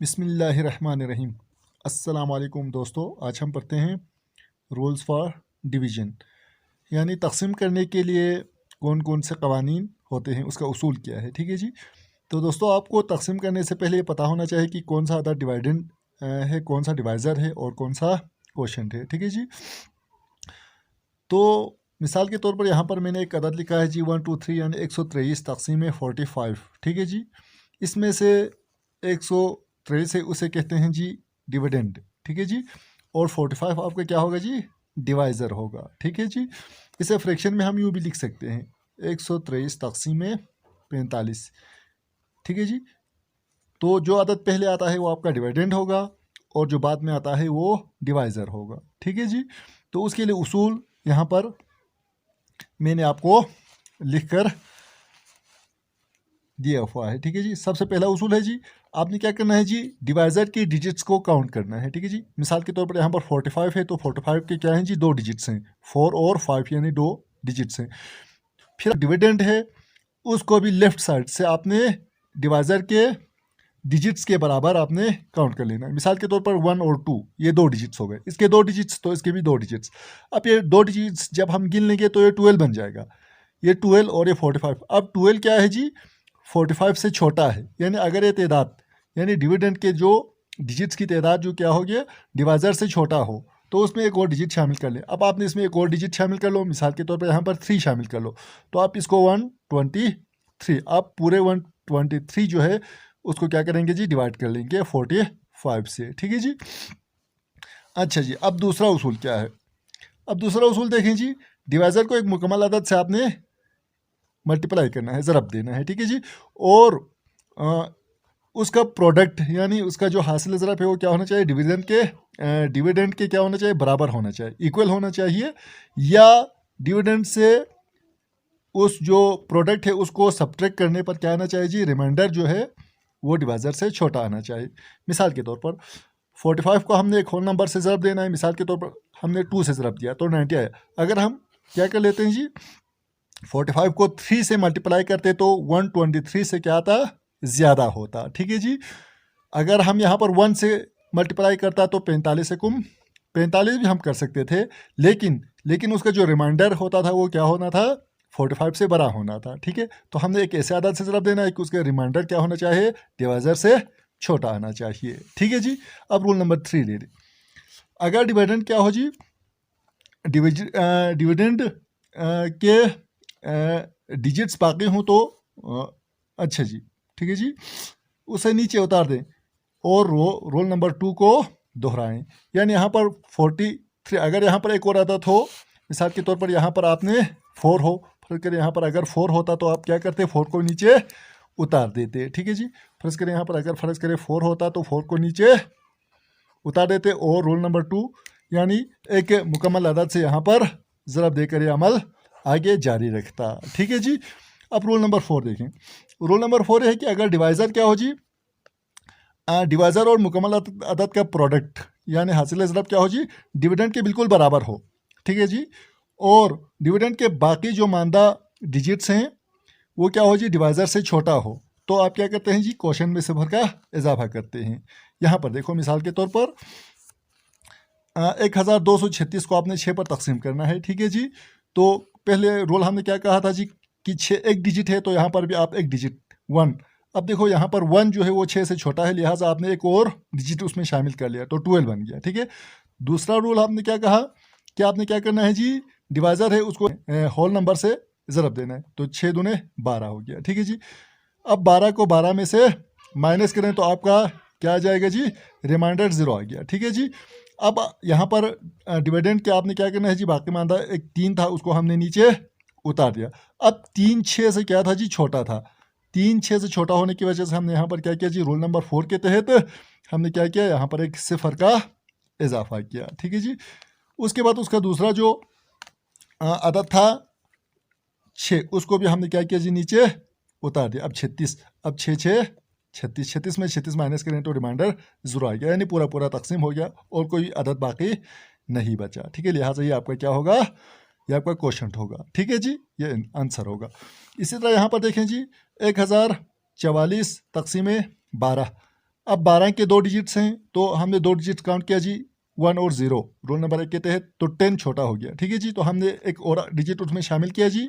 बिस्मिल्लाहिर्रहमानिर्रहीम। अस्सलाम वालेकुम दोस्तों, आज हम पढ़ते हैं रूल्स फॉर डिवीज़न, यानी तक़सीम करने के लिए कौन कौन से कवानीन होते हैं, उसका उसूल क्या है। ठीक है जी। तो दोस्तों, आपको तक़सीम करने से पहले ये पता होना चाहिए कि कौन सा अदद डिवाइडेंड है, कौन सा डिवाइज़र है और कौन सा कोशेंट है। ठीक है जी। तो मिसाल के तौर पर यहाँ पर मैंने एक अदद लिखा है जी 123 यानी 123 तक़सीम 45। ठीक है जी। इसमें से 123 है उसे कहते हैं जी डिविडेंड। ठीक है जी। और 45 आपका क्या होगा जी, डिवाइज़र होगा। ठीक है जी। इसे फ्रैक्शन में हम यूँ भी लिख सकते हैं 123 तक़सीम 45। ठीक है जी। तो जो अदद पहले आता है वो आपका डिविडेंड होगा और जो बाद में आता है वो डिवाइज़र होगा। ठीक है जी। तो उसके लिए उसूल यहाँ पर मैंने आपको लिखकर दिया हुआ है। ठीक है जी। सबसे पहला उसूल है जी, आपने क्या करना है जी, डिवाइज़र की डिजिट्स को काउंट करना है। ठीक है जी। मिसाल के तौर पर यहाँ पर 45 है तो 45 के क्या हैं जी, 2 डिजिट्स हैं, 4 और 5 यानी 2 डिजिट्स हैं। फिर डिविडेंड है, उसको भी लेफ्ट साइड से आपने डिवाइज़र के डिजिट्स के बराबर आपने काउंट कर लेना है। मिसाल के तौर पर 1 और 2 ये 2 डिजिट्स हो गए, इसके 2 डिजिट्स तो इसके भी 2 डिजिट्स। अब ये 2 डिजिट्स जब हम गिन लेंगे तो ये 12 बन जाएगा, ये 12 और ये 45। अब 12 क्या है जी, 45 से छोटा है, यानी अगर ये तादाद यानी डिविडेंड के जो डिजिट्स की तादाद जो क्या हो गया, डिवाइज़र से छोटा हो तो उसमें एक और डिजिट शामिल कर लें। अब आपने इसमें एक और डिजिट शामिल कर लो, मिसाल के तौर पर यहाँ पर 3 शामिल कर लो, तो आप इसको 123, आप पूरे 123 जो है उसको क्या करेंगे जी, डिवाइड कर लेंगे 45 से। ठीक है जी। अच्छा जी, अब दूसरा उसूल क्या है। अब दूसरा उसूल देखें जी, डिवाइज़र को एक मुकम्मल अदद से आपने मल्टीप्लाई करना है, ज़रब देना है। ठीक है जी। और उसका प्रोडक्ट यानी उसका जो हासिल ज़रब है वो क्या होना चाहिए, डिविडेंड के क्या होना चाहिए, बराबर होना चाहिए, इक्वल होना चाहिए, या डिविडेंड से उस जो प्रोडक्ट है उसको सब्ट्रैक्ट करने पर क्या आना चाहिए जी, रिमाइंडर जो है वो डिवाइज़र से छोटा आना चाहिए। मिसाल के तौर पर 45 को हमने एक होल नंबर से ज़रब देना है, मिसाल के तौर पर हमने 2 से ज़रब दिया तो 90 आया। अगर हम क्या कर लेते हैं जी, 45 को 3 से मल्टीप्लाई करते तो 123 से क्या आता, ज़्यादा होता। ठीक है जी। अगर हम यहाँ पर 1 से मल्टीप्लाई करता तो 45 से कम 45 भी हम कर सकते थे, लेकिन उसका जो रिमाइंडर होता था वो क्या होना था, 45 से बड़ा होना था। ठीक है। तो हमने एक ऐसे आदत से ज़रब देना है कि उसका रिमाइंडर क्या होना चाहिए, डिवाइज़र से छोटा आना चाहिए। ठीक है जी। अब रूल नंबर 3 ले लें। अगर डिविडेंड क्या हो जी, डिविडेंड के डिजिट्स बाकी हों तो अच्छा जी, ठीक है जी, उसे नीचे उतार दें और रोल नंबर 2 को दोहराएं। यानी यहाँ पर 43, अगर यहाँ पर एक और आदत हो, मिसाल के तौर पर यहाँ पर आपने 4 हो, फर्ज करें यहाँ पर अगर 4 होता तो आप क्या करते, 4 को नीचे उतार देते। ठीक है जी। फर्ज करें यहाँ पर अगर फर्ज करें 4 होता तो 4 को नीचे उतार देते और रोल नंबर 2 यानी एक मुकम्मल अदद से यहाँ पर ज़रब देकर ये अमल आगे जारी रखता। ठीक है जी। अब रोल नंबर 4 देखें। रोल नंबर 4 है कि अगर डिवाइज़र क्या हो जी, डिवाइज़र और मुकम्मल अदद का प्रोडक्ट यानी हासिल ज़रब क्या हो जी, डिविडेंड के बिल्कुल बराबर हो। ठीक है जी। और डिविडेंड के बाकी जो मानदा डिजिट्स हैं वो क्या हो जी, डिवाइज़र से छोटा हो, तो आप क्या करते हैं जी, क्वोशेंट में सिफर का इजाफा करते हैं। यहाँ पर देखो, मिसाल के तौर पर 1236 को आपने 6 पर तकसीम करना है। ठीक है जी। तो पहले रोल हमने क्या कहा था जी कि 6 एक डिजिट है, तो यहाँ पर भी आप एक डिजिट 1। अब देखो यहाँ पर 1 जो है वो 6 से छोटा है, लिहाजा आपने एक और डिजिट उसमें शामिल कर लिया तो 12 बन गया। ठीक है। दूसरा रूल आपने क्या कहा कि आपने क्या करना है जी, डिवाइज़र है उसको होल नंबर से ज़रब देना है, तो 6 दूने 12 हो गया। ठीक है जी। अब 12 को 12 में से माइनस करें तो आपका क्या आ जाएगा जी, रिमाइंडर 0 आ गया। ठीक है जी। अब यहाँ पर डिविडेंड के आपने क्या करना है जी, बाकी मानदा एक 3 था उसको हमने नीचे उतार दिया। अब 3 6 से क्या था जी, छोटा था। 3 6 से छोटा होने की वजह से हमने यहाँ पर क्या किया जी, रूल नंबर 4 के तहत हमने क्या किया, यहाँ पर एक सिफर का इजाफा किया। ठीक है जी। उसके बाद उसका दूसरा जो अदद था 6, उसको भी हमने क्या किया जी, नीचे उतार दिया। अब 36, अब 6 6 36, 36 में 36 माइनस करें तो रिमाइंडर 0 आ गया, यानी पूरा पूरा तकसीम हो गया और कोई अदद बाकी नहीं बचा। ठीक है। लिहाजा ये आपका क्या होगा, ये आपका क्वोशेंट होगा। ठीक है जी, ये आंसर होगा। इसी तरह यहाँ पर देखें जी 1044 तकसीम 12। अब 12 के 2 डिजिट्स हैं तो हमने 2 डिजिट काउंट किया जी 1 और 0 रूल नंबर 1 के तहत, तो 10 छोटा हो गया। ठीक है जी, तो हमने एक और डिजिट उसमें शामिल किया जी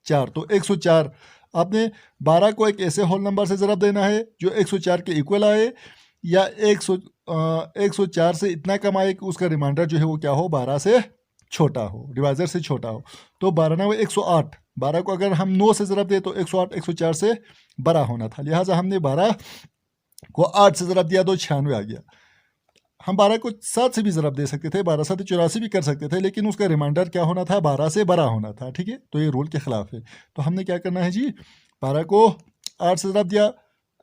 4, तो 104। आपने 12 को एक ऐसे होल नंबर से ज़रब देना है जो 104 के इक्वल आए, या 104 से इतना कम आए कि उसका रिमाइंडर जो है वो क्या हो, 12 से छोटा हो, डिवाइज़र से छोटा हो। तो 12 ना वो 108, 12 को अगर हम 9 से ज़रब दें तो 108 104 से बड़ा होना था, लिहाजा हमने 12 को 8 से ज़रब दिया तो 96 आ गया। हम 12 को 7 से भी ज़रब दे सकते थे, 12 7 84 भी कर सकते थे, लेकिन उसका रिमाइंडर क्या होना था, 12 से बड़ा होना था। ठीक है, तो ये रूल के ख़िलाफ़ है। तो हमने क्या करना है जी, 12 को 8 से ज़रब दिया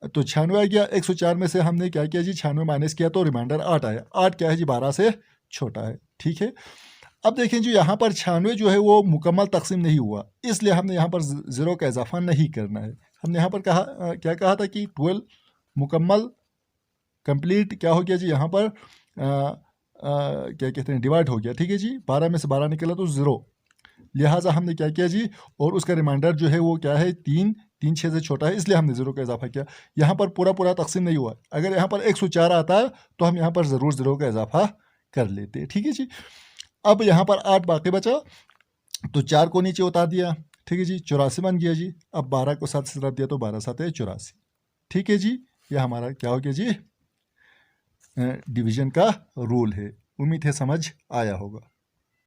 तो 96 आ गया। 104 में से हमने क्या किया जी, 96 माइनस किया तो रिमाइंडर 8 आया। 8 क्या है जी, 12 से छोटा है। ठीक है, अब देखें जी, यहाँ पर 96 जो है वो मुकम्मल तकसीम नहीं हुआ, इसलिए हमने यहाँ पर ज़ीरो का इजाफा नहीं करना है। हमने यहाँ पर कहा क्या कहा था कि 12 मुकम्मल कंप्लीट क्या हो गया जी, यहाँ पर क्या कहते हैं, डिवाइड हो गया। ठीक है जी, 12 में से 12 निकला तो 0, लिहाजा हमने क्या किया जी, और उसका रिमाइंडर जो है वो क्या है, 3, 3 6 से छोटा है, इसलिए हमने 0 का इजाफा किया। यहाँ पर पूरा पूरा तकसीम नहीं हुआ, अगर यहाँ पर 104 आता तो हम यहाँ पर ज़रूर 0 का इजाफा कर लेते। ठीक है जी, अब यहाँ पर 8 बाकी बचा तो 4 को नीचे उतार दिया। ठीक है जी, 84 बन गया जी। अब 12 को 7 से रख दिया तो 12 7 है 84। ठीक है जी, ये हमारा क्या हो गया जी, डिवीजन का रूल है। उम्मीद है समझ आया होगा।